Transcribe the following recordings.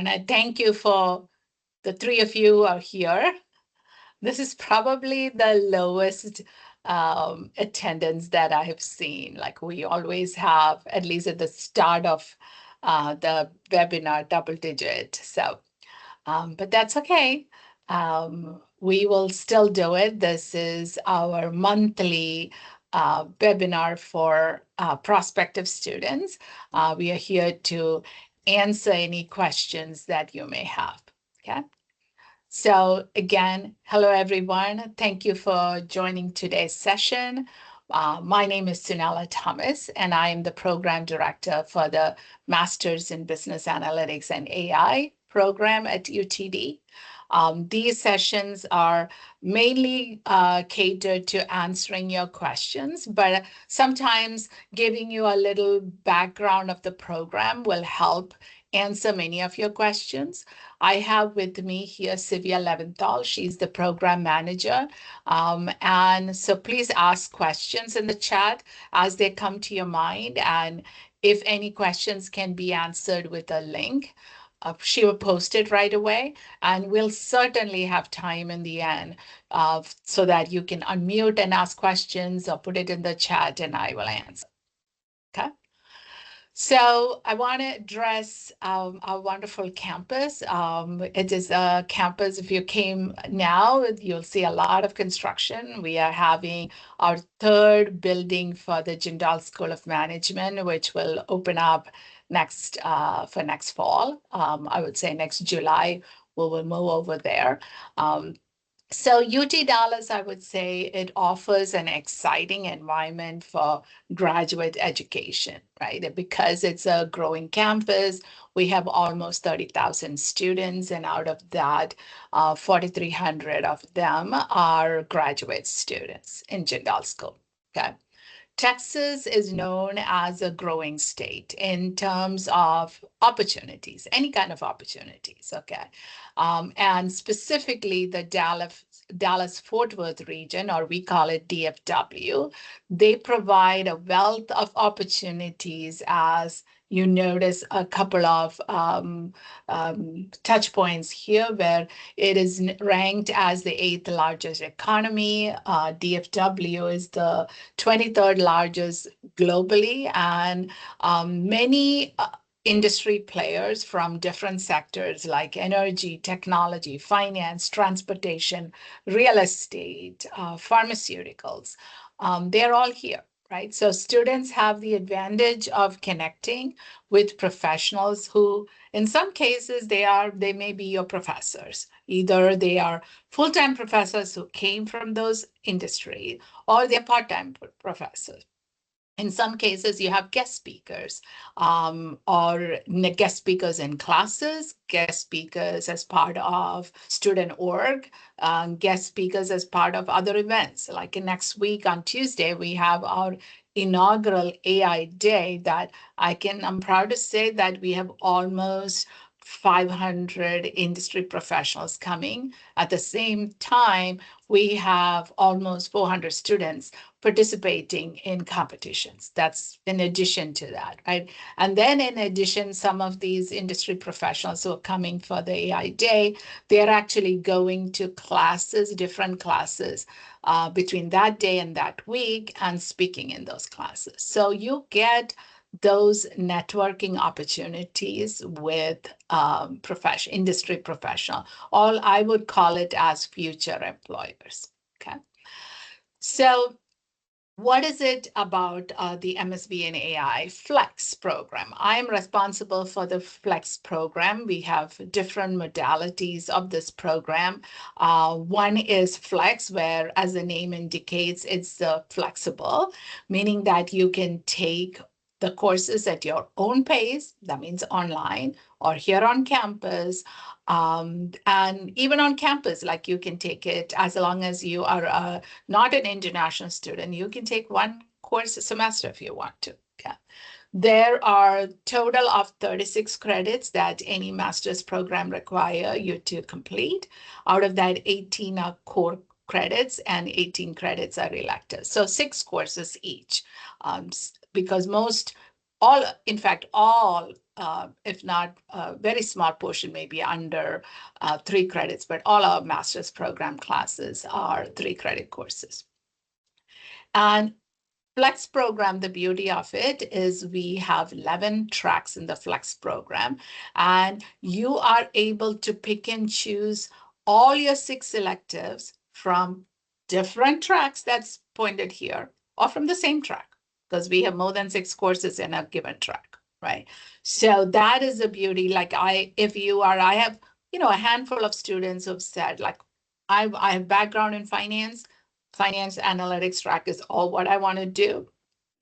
And I thank you for the three of you are here. This is probably the lowest attendance that I have seen. Like we always have, at least at the start of the webinar, double digit. So, but that's okay. We will still do it. This is our monthly webinar for prospective students. We are here to answer any questions that you may have. Okay. So again, hello everyone. Thank you for joining today's session. My name is Sunela Thomas, and I am the program director for the Masters in Business Analytics and AI program at UTD. These sessions are mainly catered to answering your questions, but sometimes giving you a little background of the program will help answer many of your questions. I have with me here Sylvia Leventhal. She's the program manager. And so please ask questions in the chat as they come to your mind. And if any questions can be answered with a link, she will post it right away. And we'll certainly have time in the end so that you can unmute and ask questions or put it in the chat and I will answer. Okay. So I want to address our wonderful campus. It is a campus, if you came now, you'll see a lot of construction. We are having our third building for the Jindal School of Management, which will open up next fall. I would say next July, we will move over there. So UT Dallas, I would say it offers an exciting environment for graduate education, right? Because it's a growing campus, we have almost 30,000 students, and out of that, 4,300 of them are graduate students in Jindal School, okay? Texas is known as a growing state in terms of opportunities, any kind of opportunities, okay? And specifically the Dallas-Fort Worth region, or we call it DFW, they provide a wealth of opportunities. As you notice a couple of touch points here where it is ranked as the 8th largest economy. DFW is the 23rd largest globally, and many industry players from different sectors like energy, technology, finance, transportation, real estate, pharmaceuticals, they're all here. Right? So students have the advantage of connecting with professionals who, in some cases, they may be your professors. Either they are full-time professors who came from those industries, or they're part-time professors. In some cases, you have guest speakers or guest speakers in classes, guest speakers as part of student org, guest speakers as part of other events. Like next week on Tuesday, we have our inaugural AI Day that I'm proud to say that we have almost 500 industry professionals coming. At the same time, we have almost 400 students participating in competitions. That's in addition to that, right? And then in addition, some of these industry professionals who are coming for the AI Day, they're actually going to classes, different classes between that day and that week and speaking in those classes. So you get those networking opportunities with industry professional, or I would call it as future employers, okay? So what is it about the MSB in AI Flex program? I'm responsible for the Flex program. We have different modalities of this program. One is Flex, where, as the name indicates, it's flexible, meaning that you can take the courses at your own pace. That means online or here on campus. And even on campus, like you can take it as long as you are not an international student, you can take one course a semester if you want to. Okay. There are total of 36 credits that any master's program require you to complete. Out of that, 18 are core credits and 18 credits are electives. So 6 courses each, because all if not a very small portion, maybe under 3 credits, but all our master's program classes are 3 credit courses. And Flex program, the beauty of it is we have 11 tracks in the Flex program, and you are able to pick and choose all your 6 electives from different tracks that's pointed here, or from the same track, because we have more than 6 courses in a given track, right? So that is the beauty. Like I have, a handful of students who've said, like, I have background in finance analytics track is all what I want to do.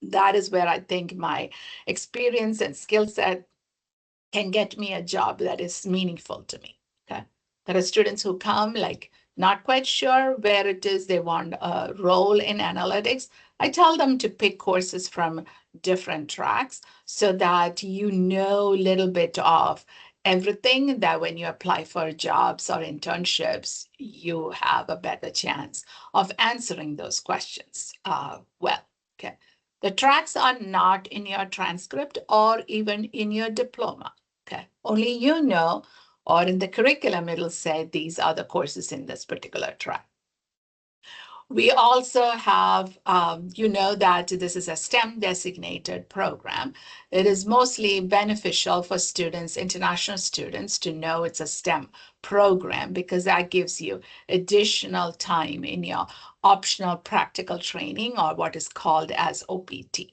That is where I think my experience and skill set can get me a job that is meaningful to me. Okay. There are students who come like not quite sure where it is they want a role in analytics. I tell them to pick courses from different tracks so that you know a little bit of everything, that when you apply for jobs or internships, you have a better chance of answering those questions well. Okay. The tracks are not in your transcript or even in your diploma. Okay. Only you know, or in the curriculum, it'll say these are the courses in this particular track. We also have, that this is a STEM designated program. It is mostly beneficial for students, international students, to know it's a STEM program because that gives you additional time in your optional practical training, or what is called as OPT.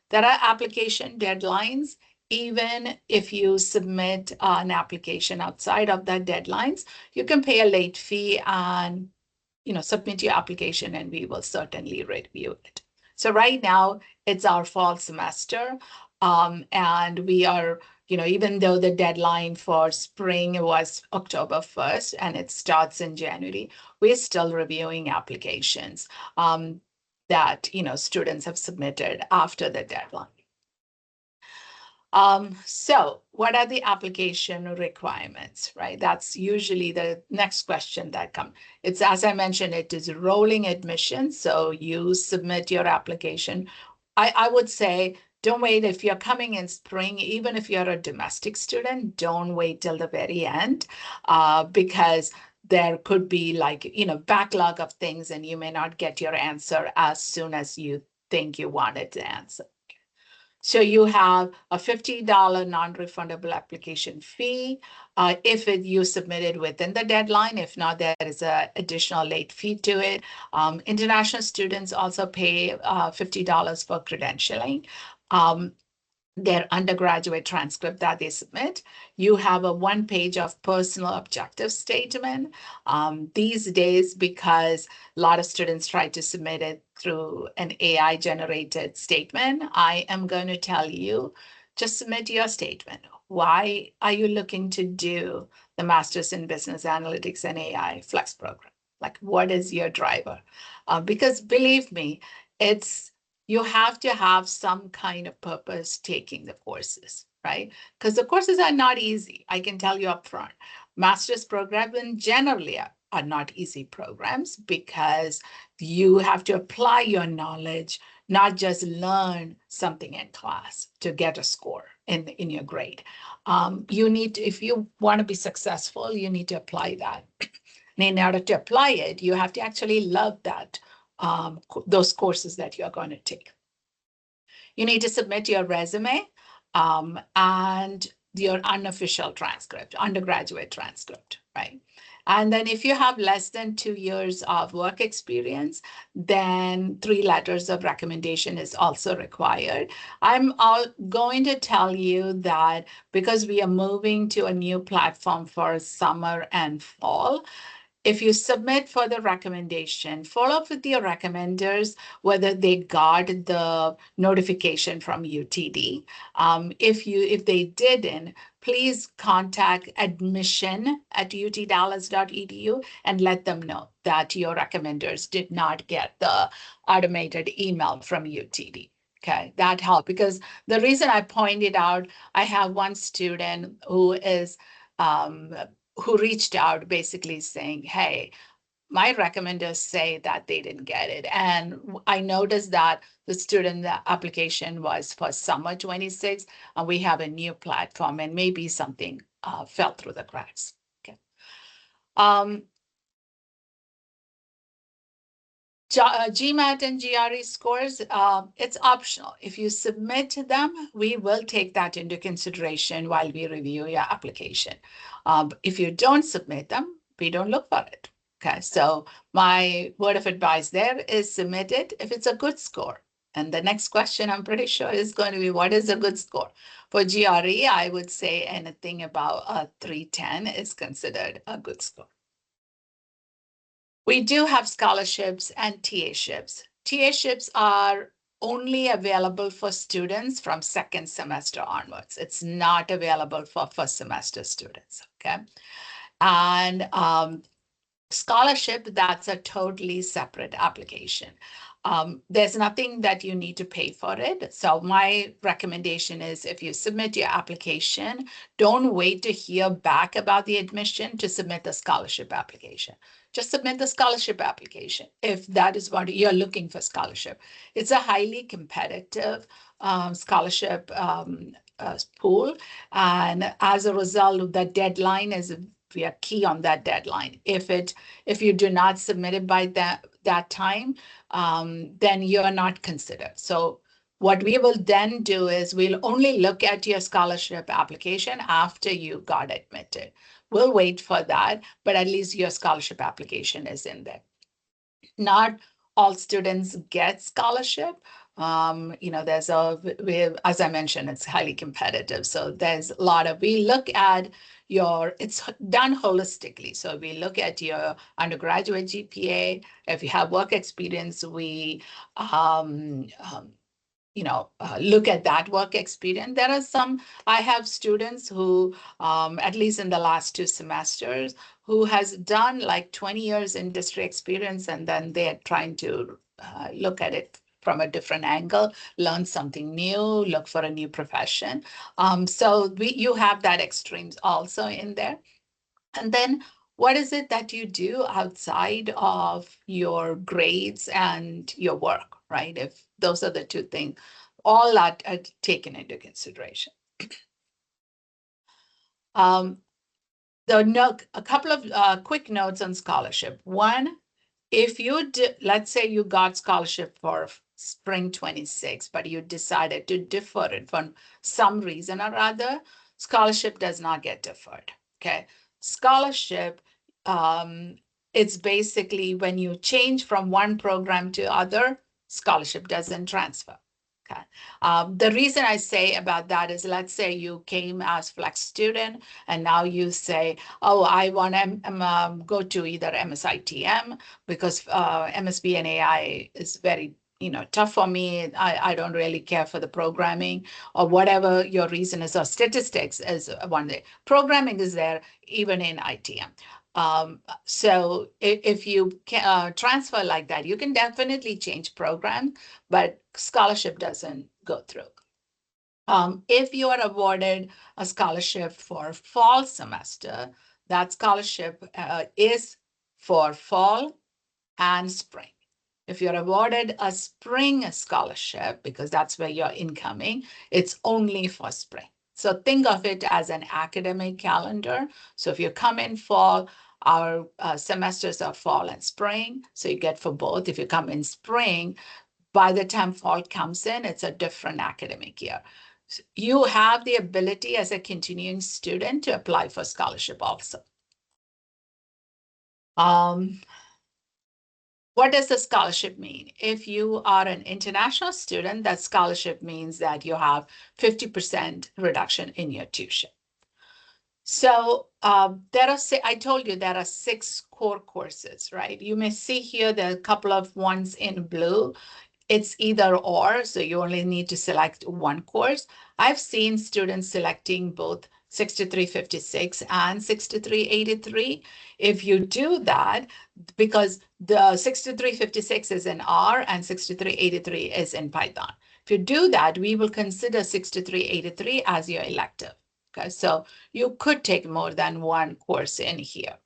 There are application deadlines. Even if you submit an application outside of that deadlines, you can pay a late fee and submit your application and we will certainly review it. So right now it's our fall semester. And we are, even though the deadline for spring was October 1st and it starts in January, we're still reviewing applications that, students have submitted after the deadline. So what are the application requirements, right? That's usually the next question that comes. It's, as I mentioned, it is rolling admission. So you submit your application. I would say, don't wait. If you're coming in spring, even if you're a domestic student, don't wait till the very end, because there could be backlog of things and you may not get your answer as soon as you think you wanted to answer. So you have a $50 non-refundable application fee if you submitted within the deadline. If not, there is an additional late fee to it. International students also pay $50 for credentialing. Their undergraduate transcript that they submit. You have a 1 page of personal objective statement. These days, because a lot of students try to submit it through an AI generated statement, I am going to tell you, just submit your statement. Why are you looking to do the Master's in Business Analytics and AI Flex program? Like, what is your driver? Because believe me, you have to have some kind of purpose taking the courses, right? Because the courses are not easy. I can tell you up front. Master's programs generally are not easy programs because you have to apply your knowledge, not just learn something in class to get a score in your grade. You need to, if you want to be successful, you need to apply that. And in order to apply it, you have to actually love that those courses that you're going to take. You need to submit your resume and your unofficial transcript, undergraduate transcript, right? And then if you have less than 2 years of work experience, then 3 letters of recommendation is also required. I'm going to tell you that because we are moving to a new platform for summer and fall, if you submit for the recommendation, follow up with your recommenders, whether they got the notification from UTD. If they didn't, please contact admission@utdallas.edu and let them know that your recommenders did not get the automated email from UTD. Okay, that helped because the reason I pointed out, I have one student who reached out basically saying, hey, my recommenders say that they didn't get it. And I noticed that the student application was for summer 26, and we have a new platform, and maybe something fell through the cracks. Okay. GMAT and GRE scores, it's optional. If you submit them, we will take that into consideration while we review your application. If you don't submit them, we don't look for it. Okay, so my word of advice there is submit it if it's a good score. And the next question I'm pretty sure is going to be, what is a good score? For GRE, I would say anything about a 310 is considered a good score. We do have scholarships and TA-ships. TA-ships are only available for students from second semester onwards. It's not available for first semester students, okay? And scholarship, that's a totally separate application. There's nothing that you need to pay for it. So my recommendation is if you submit your application, don't wait to hear back about the admission to submit the scholarship application. Just submit the scholarship application if that is what you're looking for scholarship. It's a highly competitive scholarship pool. And as a result, the deadline is we are key on that deadline. If you do not submit it by that time, then you're not considered. So what we will then do is we'll only look at your scholarship application after you got admitted. We'll wait for that, but at least your scholarship application is in there. Not all students get scholarship. There's as I mentioned, it's highly competitive. So there's a lot of, we look at it's done holistically. So we look at your undergraduate GPA. If you have work experience, we look at that work experience. There are I have students who, at least in the last 2 semesters, who has done like 20 years industry experience, and then they're trying to look at it from a different angle, learn something new, look for a new profession. So you have that extremes also in there. And then what is it that you do outside of your grades and your work, right? If those are the 2 things, all that are taken into consideration. A couple of quick notes on scholarship. One, if let's say you got scholarship for spring 26, but you decided to defer it for some reason or other, scholarship does not get deferred, okay? Scholarship, it's basically when you change from one program to other, scholarship doesn't transfer. Okay. The reason I say about that is, let's say you came as flex student and now you say, oh, I want to go to either MSITM because MSB and AI is very tough for me. I don't really care for the programming or whatever your reason is, or statistics is one day. Programming is there even in ITM. So if you transfer like that, you can definitely change program, but scholarship doesn't go through. If you are awarded a scholarship for fall semester, that scholarship is for fall and spring. If you're awarded a spring scholarship, because that's where you're incoming, it's only for spring. So think of it as an academic calendar. So if you come in fall, our semesters are fall and spring. So you get for both. If you come in spring, by the time fall comes in, it's a different academic year. So you have the ability as a continuing student to apply for scholarship also. What does the scholarship mean? If you are an international student, that scholarship means that you have 50% reduction in your tuition. So I told you there are 6 core courses, right? You may see here there are a couple of ones in blue. It's either or, so you only need to select one course. I've seen students selecting both 6356 and 6383. If you do that, because the 6356 is in R and 6383 is in Python. If you do that, we will consider 6383 as your elective. Okay, so you could take more than one course in here.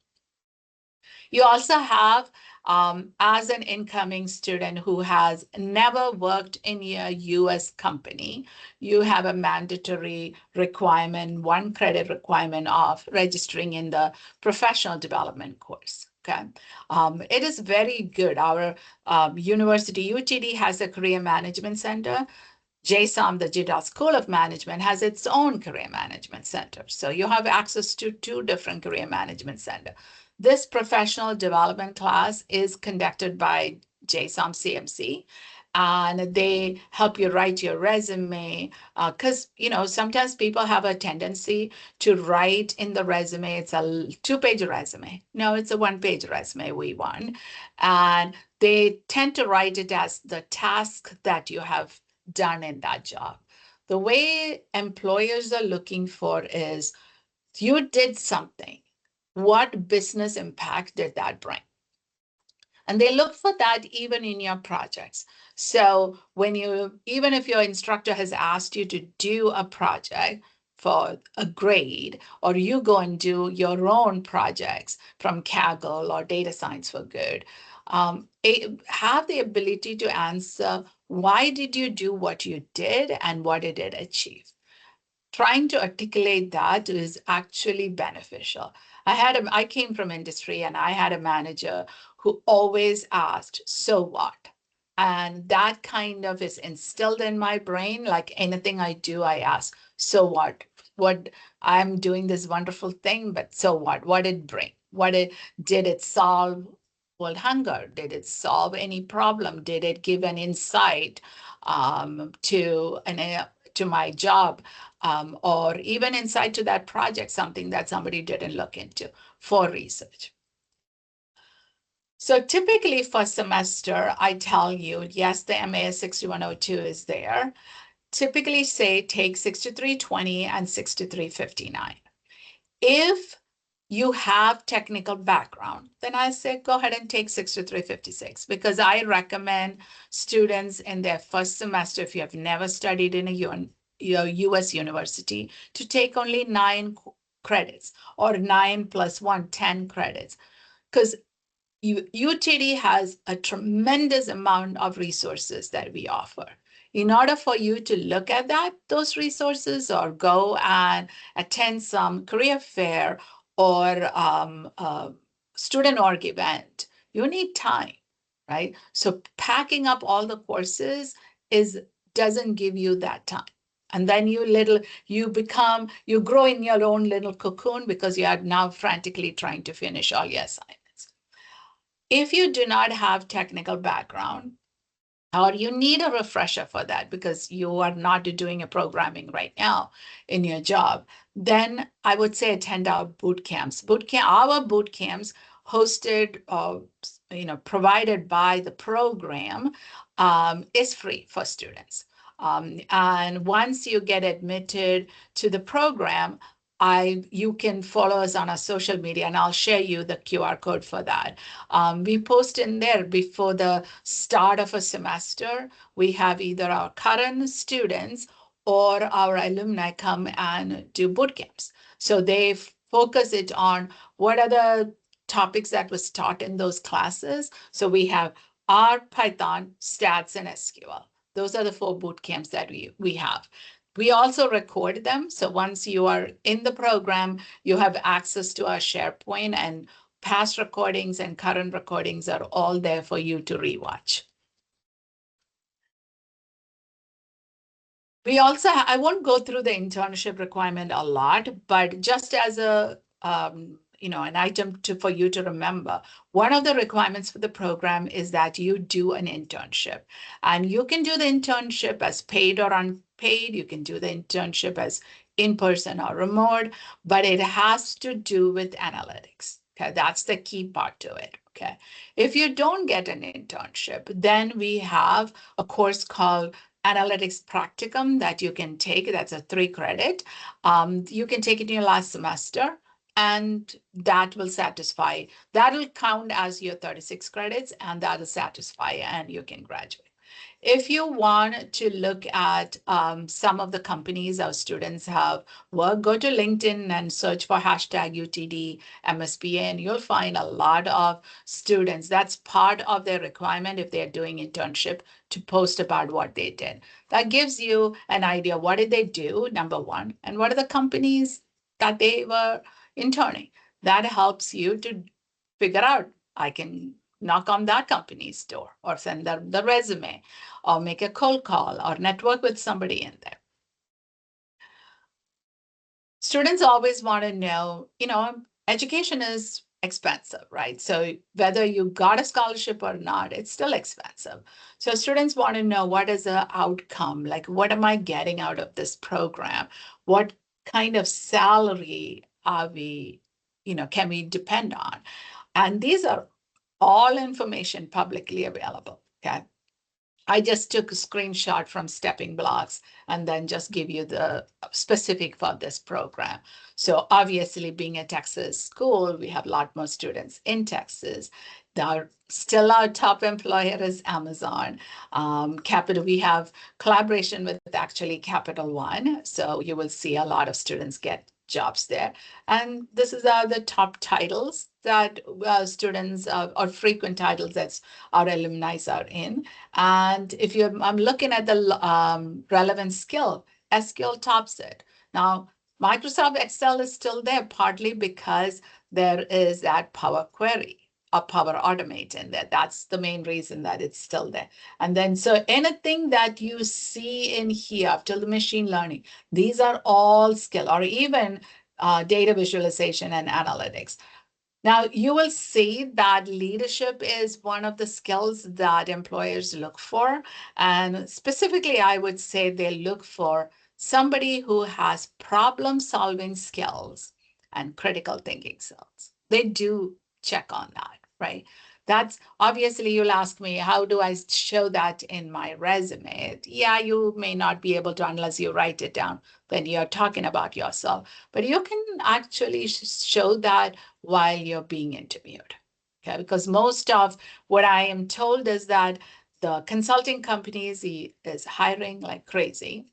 You also have, as an incoming student who has never worked in a US company, you have a mandatory requirement, 1 credit requirement of registering in the professional development course. Okay. It is very good. Our university, UTD, has a career management center. JSOM, the Jindal School of Management, has its own career management center. So you have access to 2 different career management centers. This professional development class is conducted by JSOM CMC, and they help you write your resume. Because, sometimes people have a tendency to write in the resume, it's a 2-page resume. No, it's a 1-page resume we want. And they tend to write it as the task that you have done in that job. The way employers are looking for is you did something. What business impact did that bring? And they look for that even in your projects. So even if your instructor has asked you to do a project for a grade, or you go and do your own projects from Kaggle or Data Science for Good, have the ability to answer, why did you do what you did and what did it achieve? Trying to articulate that is actually beneficial. I came from industry, and I had a manager who always asked, so what? And that kind of is instilled in my brain. Like anything I do, I ask, so what? What I'm doing this wonderful thing, but so what? What did it bring? Did it solve world hunger? Did it solve any problem? Did it give an insight to my job, or even insight to that project, something that somebody didn't look into for research? So typically for semester, I tell you, yes, the MAS 6102 is there. Typically say take 6320 and 6359. If you have technical background, then I say go ahead and take 6356, because I recommend students in their first semester, if you have never studied in a US university, to take only 9 credits, or 9 plus 1, 10 credits. Because UTD has a tremendous amount of resources that we offer. In order for you to look at those resources, or go and attend some career fair or student org event, you need time, right? So packing up all the courses doesn't give you that time. And then you grow in your own little cocoon, because you are now frantically trying to finish all your assignments. If you do not have technical background, or you need a refresher for that because you are not doing a programming right now in your job, then I would say attend our boot camps. Our boot camps hosted, provided by the program, is free for students. And once you get admitted to the program, you can follow us on our social media, and I'll share you the QR code for that. We post in there before the start of a semester. We have either our current students or our alumni come and do boot camps. So they focus it on what are the topics that was taught in those classes. So we have R, Python, Stats, and SQL. Those are the 4 boot camps that we have. We also record them. So once you are in the program, you have access to our SharePoint, and past recordings and current recordings are all there for you to rewatch. We also, I won't go through the internship requirement a lot, but just as an item for you to remember, one of the requirements for the program is that you do an internship. And you can do the internship as paid or unpaid. You can do the internship as in-person or remote, but it has to do with analytics. Okay, that's the key part to it. Okay, if you don't get an internship, then we have a course called Analytics Practicum that you can take. That's a 3 credit. You can take it in your last semester, and that will count as your 36 credits, and that will satisfy, and you can graduate. If you want to look at some of the companies our students have worked, go to LinkedIn and search for hashtag UTD MSBA, and you'll find a lot of students. That's part of their requirement if they're doing internship to post about what they did. That gives you an idea. What did they do, number one, and what are the companies that they were interning? That helps you to figure out, I can knock on that company's door or send them the resume or make a cold call or network with somebody in there. Students always want to know, education is expensive, right? So whether you got a scholarship or not, it's still expensive. So students want to know, what is the outcome? Like, what am I getting out of this program? What kind of salary are we, can we depend on? And these are all information publicly available, okay? I just took a screenshot from Stepping Blocks and then just give you the specific for this program. So obviously, being a Texas school, we have a lot more students in Texas. Still our top employer is Amazon. Capital, we have collaboration with actually Capital One. So you will see a lot of students get jobs there. And this is the top titles that students or frequent titles that our alumni are in. And if I'm looking at the relevant skill, SQL tops it. Now, Microsoft Excel is still there, partly because there is that Power Query or Power Automate in there. That's the main reason that it's still there. And then, so anything that you see in here after the machine learning, these are all skill, or even data visualization and analytics. Now, you will see that leadership is one of the skills that employers look for. And specifically, I would say they look for somebody who has problem-solving skills and critical thinking skills. They do check on that, right? That's obviously, you'll ask me, how do I show that in my resume? Yeah, you may not be able to unless you write it down when you're talking about yourself, but you can actually show that while you're being interviewed. Okay, because most of what I am told is that the consulting companies is hiring like crazy.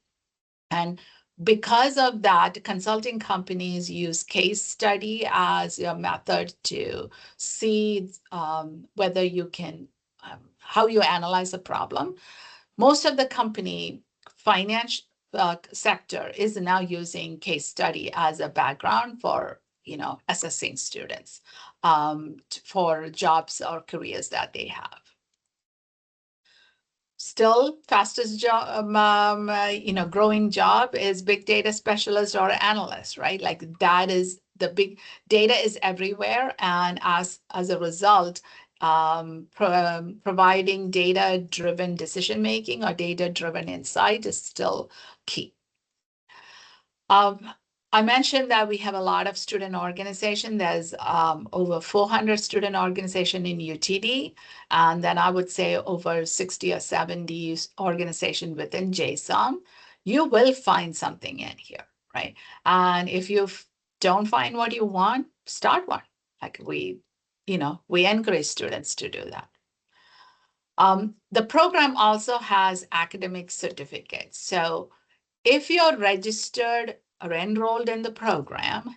And because of that, consulting companies use case study as a method to see whether you can, how you analyze a problem. Most of the company finance sector is now using case study as a background for assessing students for jobs or careers that they have. Still, fastest job, growing job is big data specialist or analyst, right? Like that is the big data is everywhere, and as a result, providing data-driven decision making or data-driven insight is still key. I mentioned that we have a lot of student organization. There's over 400 student organization in UTD, and then I would say over 60 or 70 organization within JSOM. You will find something in here, right? And if you don't find what you want, start one. Like we encourage students to do that. The program also has academic certificates. So if you're registered or enrolled in the program,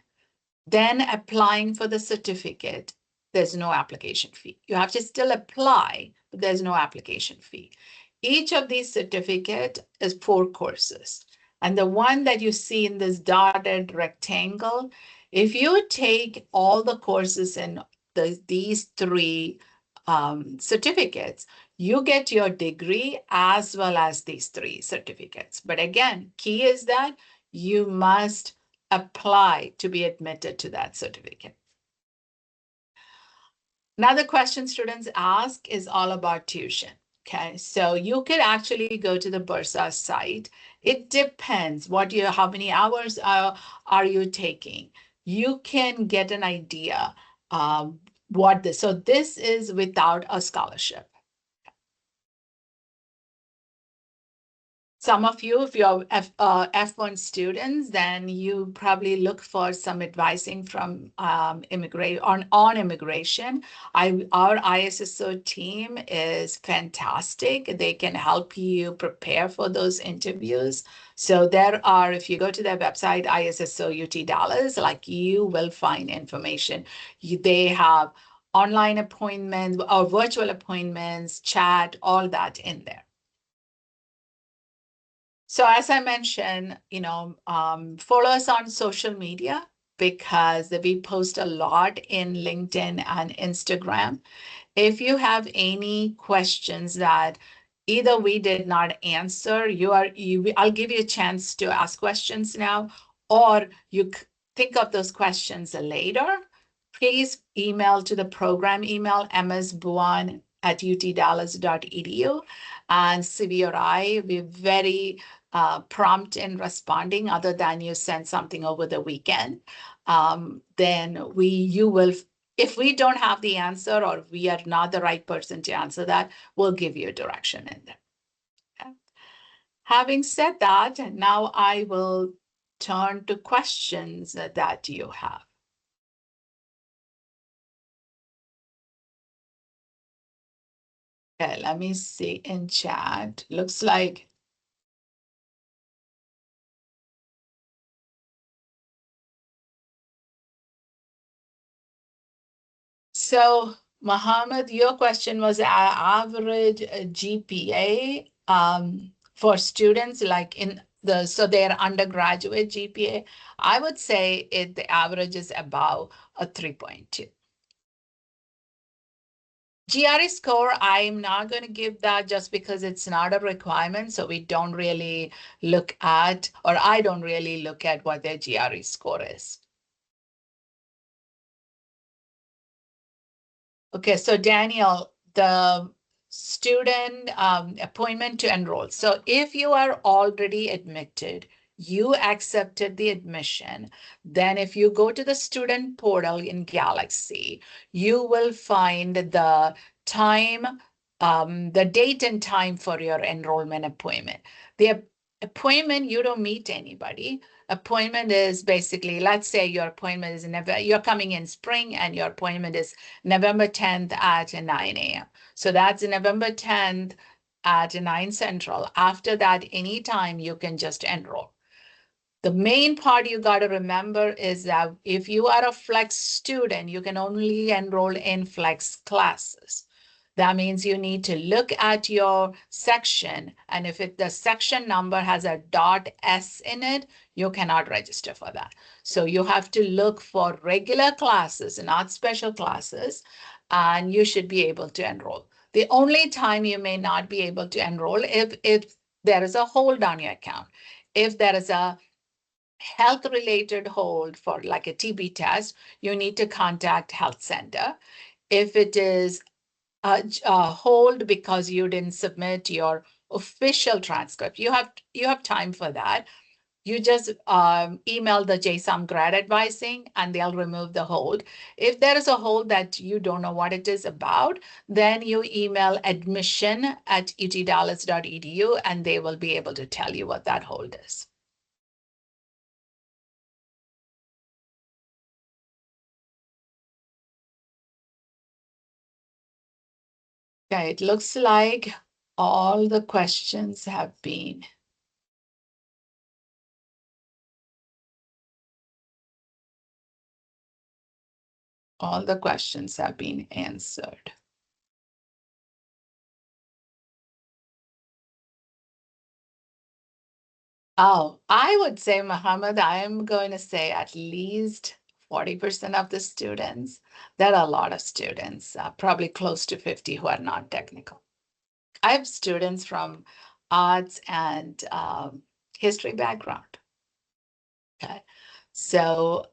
then applying for the certificate, there's no application fee. You have to still apply, but there's no application fee. Each of these certificate is 4 courses. And the one that you see in this dotted rectangle, if you take all the courses in these 3 certificates, you get your degree as well as these 3 certificates. But again, key is that you must apply to be admitted to that certificate. Another question students ask is all about tuition. Okay, so you could actually go to the Bursa site. It depends how many hours are you taking. You can get an idea so this is without a scholarship. some of you, if you're F1 students, then you probably look for some advising from on immigration. Our ISSO team is fantastic. They can help you prepare for those interviews. So there are, if you go to their website, ISSO UT Dallas, like you will find information. They have online appointments or virtual appointments, chat, all that in there. So as I mentioned, follow us on social media because we post a lot in LinkedIn and Instagram. If you have any questions that either we did not answer, I'll give you a chance to ask questions now, or you think of those questions later. Please email to the program email, msbuan@utdallas.edu, and Sivi or I will be very prompt in responding, other than you send something over the weekend. Then you will, if we don't have the answer or we are not the right person to answer that, we'll give you a direction in there. Okay. Having said that, now I will turn to questions that you have. Okay, let me see in chat. Looks like so, Mohammed, your question was average GPA for students like so their undergraduate GPA. I would say the average is about a 3.2. GRE score, I'm not going to give that just because it's not a requirement. So we don't really look at, or I don't really look at what their GRE score is. Okay, so Daniel, the student appointment to enroll. So if you are already admitted, you accepted the admission, then if you go to the student portal in Galaxy, you will find the time, the date and time for your enrollment appointment. The appointment, you don't meet anybody. Appointment is basically, let's say your appointment is you're coming in spring and your appointment is November 10th at 9 a.m. So that's November 10th at 9 Central. After that, anytime you can just enroll. The main part you got to remember is that if you are a flex student, you can only enroll in flex classes. That means you need to look at your section, and if the section number has a .s in it, you cannot register for that. So you have to look for regular classes, not special classes, and you should be able to enroll. The only time you may not be able to enroll if there is a hold on your account. If there is a health-related hold for like a TB test, you need to contact health center. If it is hold because you didn't submit your official transcript, you have time for that. You just email the JSOM grad advising and they'll remove the hold. If there is a hold that you don't know what it is about, then you email admission@utdallas.edu and they will be able to tell you what that hold is. Okay, it looks like all the questions have been answered. Oh, I would say, Muhammad, I am going to say at least 40% of the students. There are a lot of students, probably close to 50 who are not technical. I have students from arts and history background. Okay. So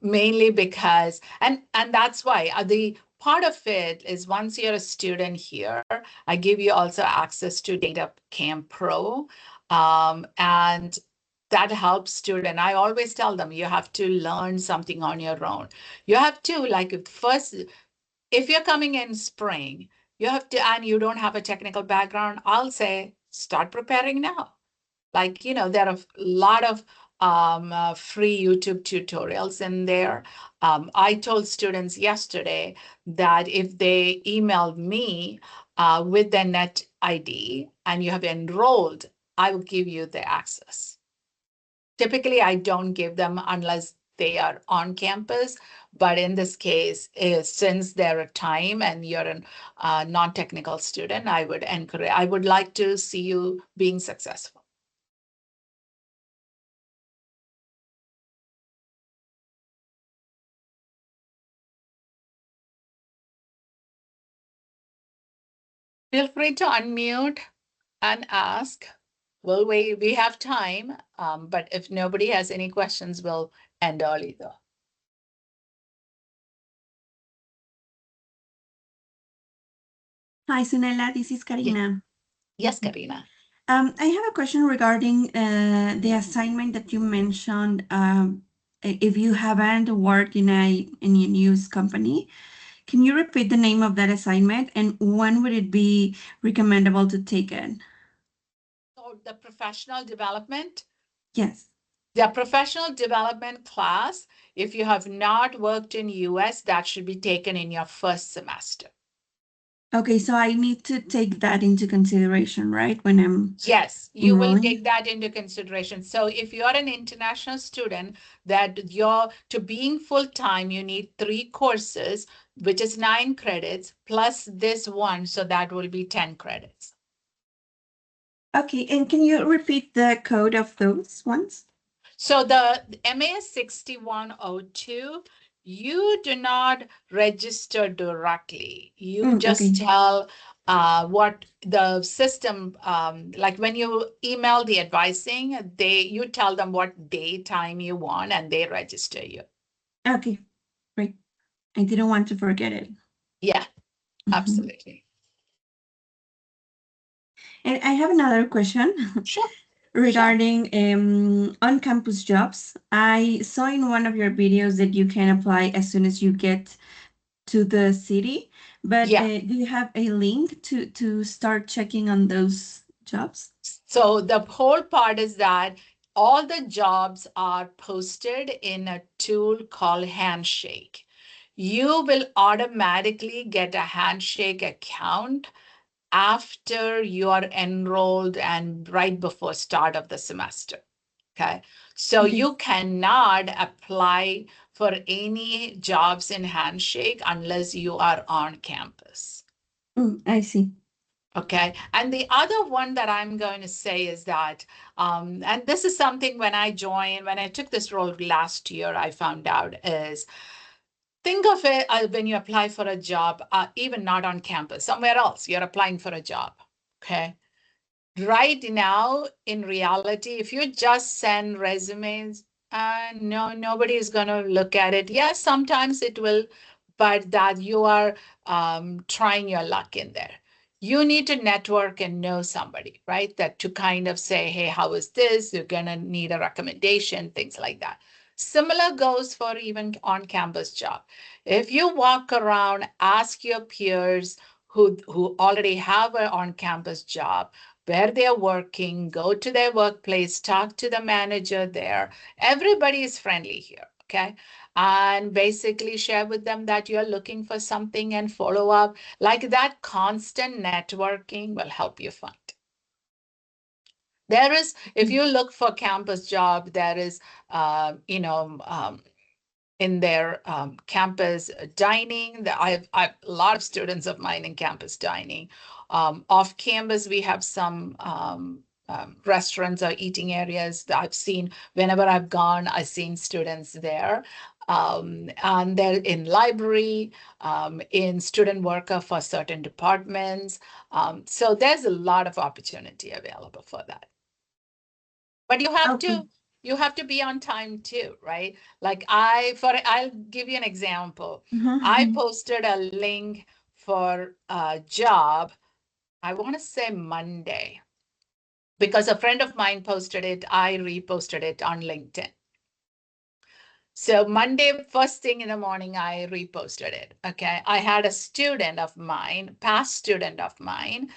mainly because, and that's why the part of it is once you're a student here, I give you also access to Data Camp Pro. And that helps student. I always tell them you have to learn something on your own. You have to, like, first, if you're coming in spring, you have to, and you don't have a technical background, I'll say start preparing now. Like, there are a lot of free YouTube tutorials in there. I told students yesterday that if they emailed me with their net ID and you have enrolled, I will give you the access. Typically, I don't give them unless they are on campus. But in this case, since they're a time and you're a non-technical student, I would like to see you being successful. Feel free to unmute and ask. We have time, but if nobody has any questions, we'll end early though. Hi, Sunela. This is Karina. Yes, Karina. I have a question regarding the assignment that you mentioned. If you haven't worked in a news company, can you repeat the name of that assignment and when would it be recommendable to take it? So the professional development. Yes. The professional development class, if you have not worked in US, that should be taken in your first semester. Okay, so I need to take that into consideration, right? When I'm Yes, you will enrolling? take that into consideration. So if you're an international student, to being full-time, you need 3 courses, which is 9 credits, plus this one, so that will be 10 credits. Okay, and can you repeat the code of those ones? So the MAS 6102, you do not register directly. You just Okay. tell what the system, like when you email the advising, you tell them what day, time you want, and they register you. Okay, great. I didn't want to forget it. Yeah, Mhm. absolutely. And I have another question. Sure, sure. Regarding on-campus jobs. I saw in one of your videos that you can apply as soon as you get to the city, but Yeah. do you have a link to start checking on those jobs? So the whole part is that all the jobs are posted in a tool called Handshake. You will automatically get a Handshake account after you are enrolled and right before start of the semester. Okay. So Okay. you cannot apply for any jobs in Handshake unless you are on campus. I see. Okay. And the other one that I'm going to say is that, and this is something when I took this role last year, I found out is think of it when you apply for a job, even not on campus, somewhere else, you're applying for a job. Okay. Right now, in reality, if you just send resumes, nobody is going to look at it. Yes, sometimes it will, but that you are trying your luck in there. You need to network and know somebody, right? That to kind of say, hey, how is this? You're going to need a recommendation, things like that. Similar goes for even on-campus job. If you walk around, ask your peers who already have an on-campus job, where they're working, go to their workplace, talk to the manager there. Everybody is friendly here, okay? And basically share with them that you're looking for something and follow up. Like that constant networking will help you find. There is, if you look for campus job, there is, in their campus dining. I've a lot of students of mine in campus dining. Off campus, we have some restaurants or eating areas that I've seen. Whenever I've gone, I've seen students there. And they're in library, in student worker for certain departments. So there's a lot of opportunity available for that. But Okay. you have to be on time too, right? Like I'll give you an example. I Mhm. posted a link for a job, I want to say Monday, because a friend of mine posted it, I reposted it on LinkedIn. So Monday, first thing in the morning, I reposted it. Okay. I had a student of mine, past student of mine,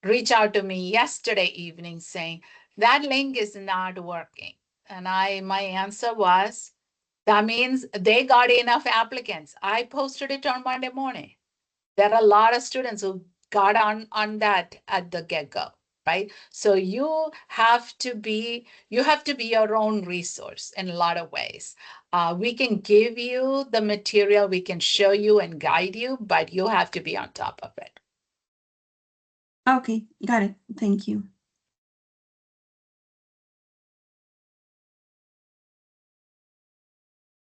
reach out to me yesterday evening saying, That link is not working. And my answer was, that means they got enough applicants. I posted it on Monday morning. There are a lot of students who got on that at the get-go, right? So you have to be your own resource in a lot of ways. We can give you the material, we can show you and guide you, but you have to be on top of it. Okay, got it. Thank you.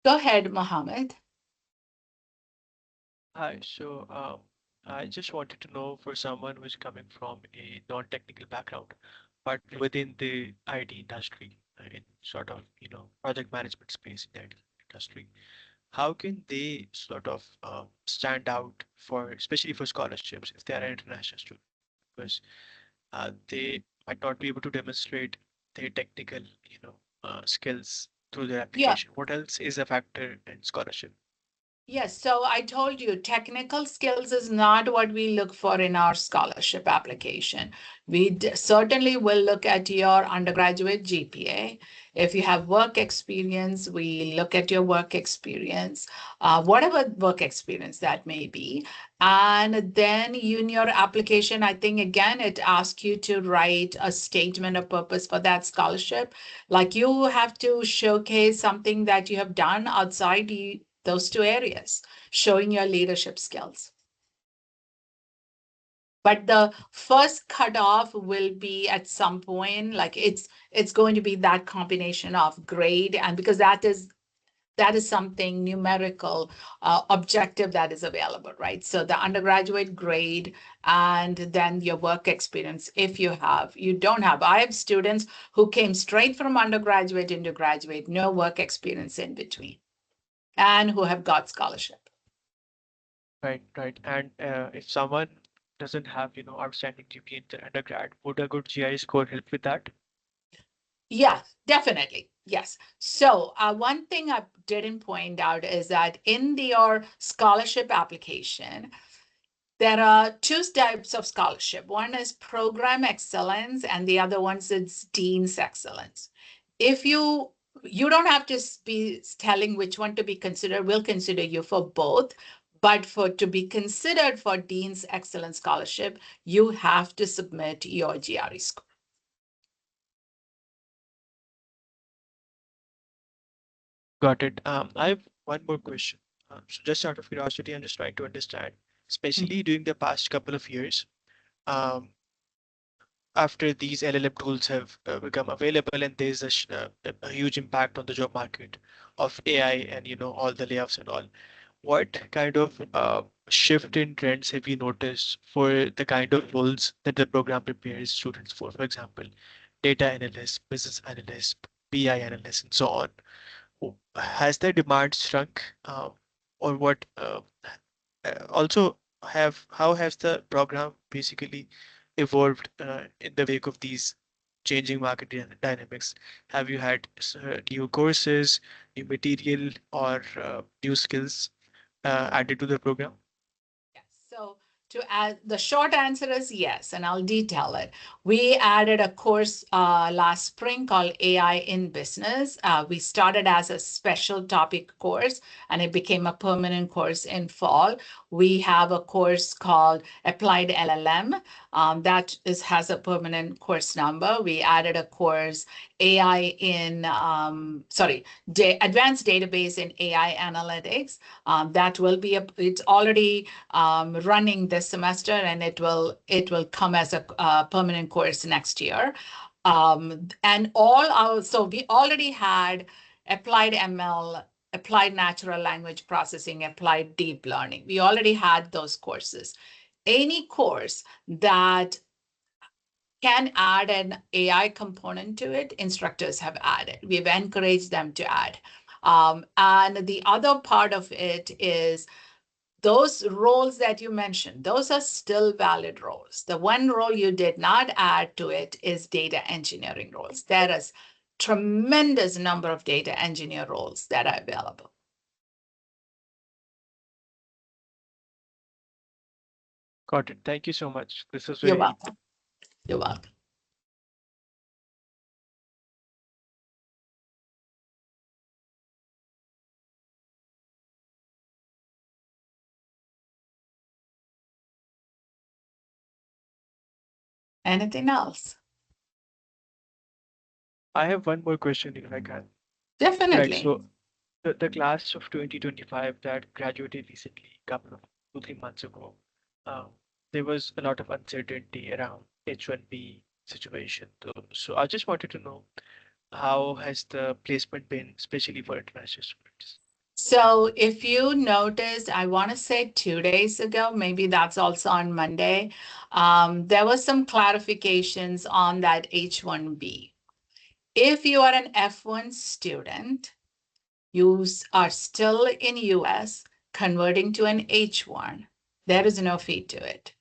Go ahead, Mohammed. Hi. I just wanted to know for someone who is coming from a non-technical background, but within the IT industry, in sort of, project management space in the IT industry, how can they sort of stand out for, especially for scholarships, if they are an international student? Because they might not be able to demonstrate their technical, skills through their Yeah. application. What else is a factor in scholarship? Yes, so I told you technical skills is not what we look for in our scholarship application. Certainly will look at your undergraduate GPA. If you have work experience, we look at your work experience, whatever work experience that may be. And then in your application, I think again, it asks you to write a statement of purpose for that scholarship. Like you have to showcase something that you have done outside those two areas, showing your leadership skills. But the first cutoff will be at some point, like it's going to be that combination of grade, and because that is something numerical objective that is available, right? So the undergraduate grade and then your work experience, if you don't have. I have students who came straight from undergraduate into graduate, no work experience in between, and who have got scholarship. Right, right. And if someone doesn't have, outstanding GPA in the undergrad, would a good GI score help with that? Yeah, definitely. Yes. So, one thing I didn't point out is that in your scholarship application, there are two types of scholarship. One is program excellence, and the other one is dean's excellence. If you don't have to be telling which one to be considered, we'll consider you for both. But for to be considered for dean's excellence scholarship, you have to submit your GRE score. Got it. I have one more question. So just out of curiosity, I'm just trying to understand, especially during the past couple of years, um, after these LLM tools have become available and there's a huge impact on the job market of AI and, all the layoffs and all. What kind of shift in trends have you noticed for the kind of roles that the program prepares students for? For example, data analyst, business analyst, BI analyst, and so on. Has the demand shrunk, or what? Also, have how has the program basically evolved in the wake of these changing market dynamics? Have you had new courses, new material, or new skills added to the program? Yes. So to add, the short answer is yes, and I'll detail it. We added a course last spring called AI in Business. We started as a special topic course, and it became a permanent course in fall. We have a course called Applied LLM has a permanent course number. We added a course AI in Advanced Database in AI Analytics. That will be it's already running this semester, and it will come as a permanent course next year. And so we already had applied ML, applied natural language processing, applied deep learning. We already had those courses. Any course that can add an AI component to it, instructors have added. We've encouraged them to add. And the other part of it is those roles that you mentioned, those are still valid roles. The one role you did not add to it is data engineering roles. There is tremendous number of data engineer roles that are available. Got it. Thank you so much. This was You're very welcome. You're welcome. Anything else? I have one more question if I can. Right. Definitely. So the class of 2025 that graduated recently, couple of 2, 3 months ago, um, there was a lot of uncertainty around H1B situation. So I just wanted to know how has the placement been, especially for international students? So if you noticed, I want to say 2 days ago, maybe that's also on Monday, there was some clarifications on that H1B. If you are an F1 student, you are still in US converting to an H1, there is no fee to it.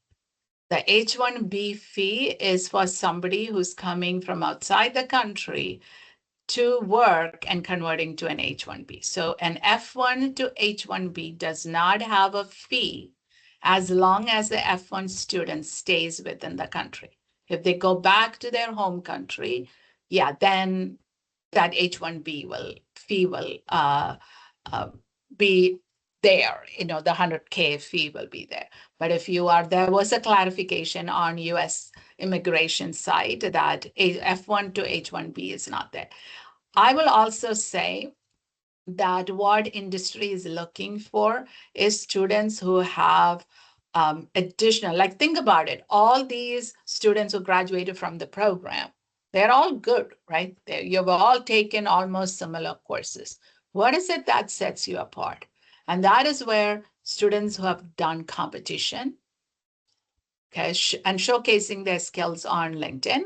The H1B fee is for somebody who's coming from outside the country to work and converting to an H1B. So an F1 to H1B does not have a fee as long as the F1 student stays within the country. If they go back to their home country, yeah, then that H1B fee will uh, be there. The 100K fee will be there. But if there was a clarification on US immigration side that F1 to H1B is not there. I will also say that what industry is looking for is students who have additional, like think about it, all these students who graduated from the program, they're all good, right? You've all taken almost similar courses. What is it that sets you apart? And that is where students who have done competition, okay, and showcasing their skills on LinkedIn,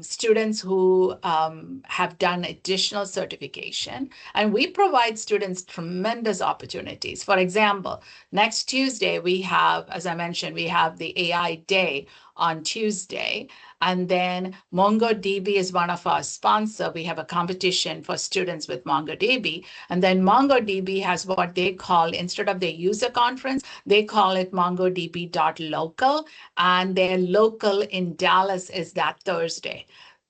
students who have done additional certification, and we provide students tremendous opportunities. For example, next Tuesday, we have, as I mentioned, we have the AI Day on Tuesday, and then MongoDB is one of our sponsors. We have a competition for students with MongoDB, and then MongoDB has what they call, instead of their user conference, they call it mongodb.local, and their local in Dallas is that Thursday.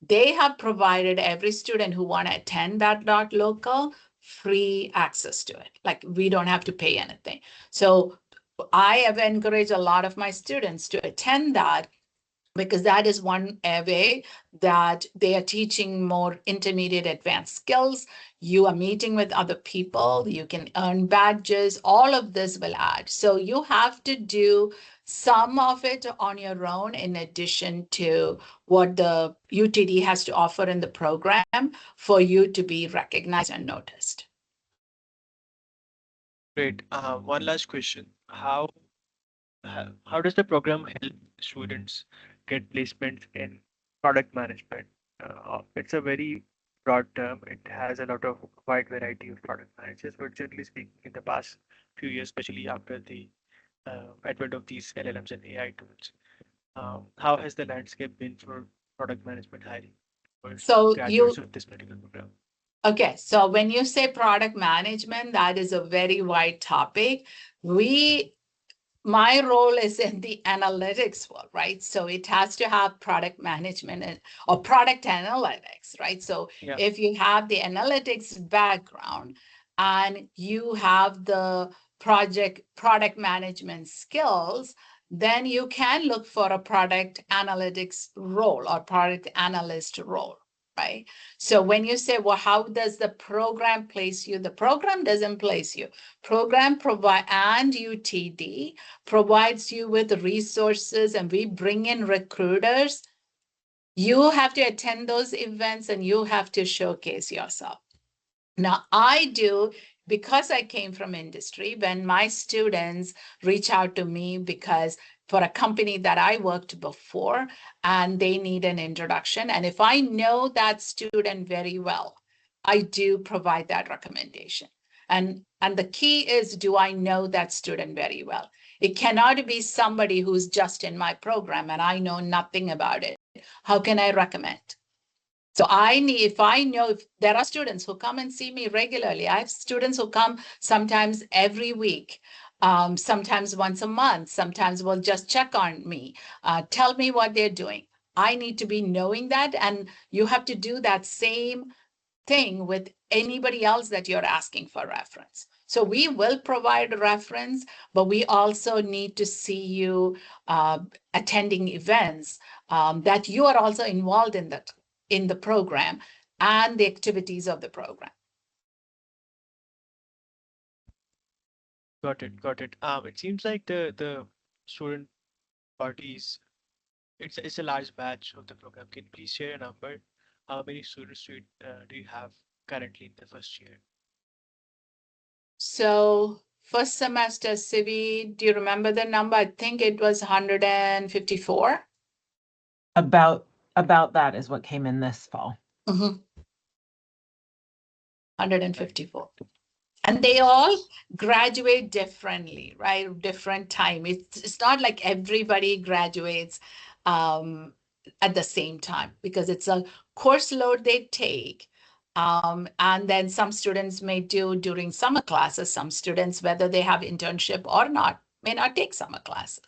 They have provided every student who want to attend that local free access to it. Like we don't have to pay anything. So I have encouraged a lot of my students to attend that because that is one way that they are teaching more intermediate advanced skills. You are meeting with other people, you can earn badges, all of this will add. So you have to do some of it on your own in addition to what the UTD has to offer in the program for you to be recognized and noticed. Great. One last question. How does the program help students get placements in product management? It's a very broad term. It has a lot of wide variety of product managers, but generally speaking, in the past few years, especially after the advent of these LLMs and AI tools, how has the landscape been for product management hiring for So graduates you of this particular program? Okay, so when you say product management, that is a very wide topic. My role is in the analytics world, right? So it has to have product management or product analytics, right? So Yeah, if you have the analytics background and you have the product management skills, then you can look for a product analytics role or product analyst role, right? So when you say, well, how does the program place you? The program doesn't place you. Program provide and UTD provides you with resources, and we bring in recruiters. You have to attend those events and you have to showcase yourself. Now, I do, because I came from industry, when my students reach out to me because for a company that I worked before and they need an introduction, and if I know that student very well, I do provide that recommendation. And the key is, do I know that student very well? It cannot be somebody who's just in my program and I know nothing about it. How can I recommend? So if I know, if there are students who come and see me regularly, I have students who come sometimes every week, sometimes once a month, sometimes will just check on me, tell me what they're doing. I need to be knowing that, and you have to do that same thing with anybody else that you're asking for reference. So we will provide a reference, but we also need to see you attending events that you are also involved in the program and the activities of the program. Got it. Got it. It seems like the student parties, it's a large batch of the program. Can you please share a number? How many students do you have currently in the first year? So first semester Civi, do you remember the number? I think it was 154. About that is what came in this fall. 154. And they all graduate differently, right? Different time. It's not like everybody graduates at the same time, because it's a course load they take. And then some students may do during summer classes. Some students, whether they have internship or not, may not take summer classes.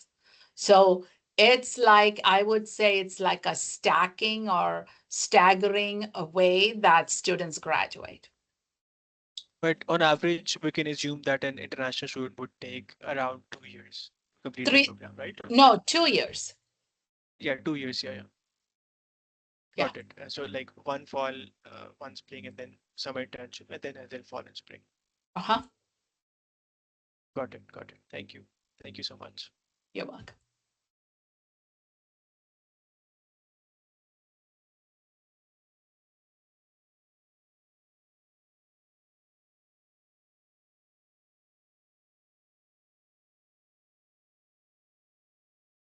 So it's like, I would say it's like a stacking or staggering way that students graduate. But on average, we can assume that an international student would take around 2 years to complete the 3, program, right? no, 2 years. Yeah, 2 years. Yeah, yeah. Yeah. Got it. So like one fall, one spring, and then summer internship, and then fall and spring. Uh-huh. Got it. Got it. Thank you. Thank you so much. You're welcome.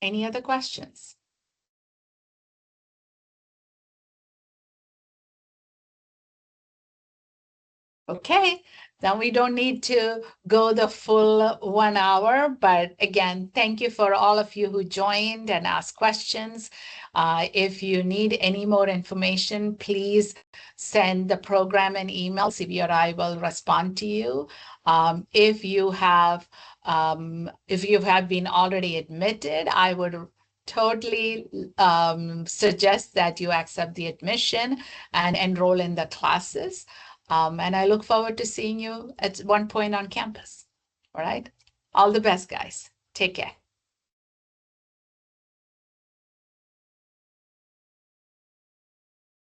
Any other questions? Okay, then we don't need to go the full 1 hour, but again, thank you for all of you who joined and asked questions. If you need any more information, please send the program an email. CB or I will respond to you. If you have been already admitted, I would totally suggest that you accept the admission and enroll in the classes. And I look forward to seeing you at one point on campus. All right. All the best, guys. Take care.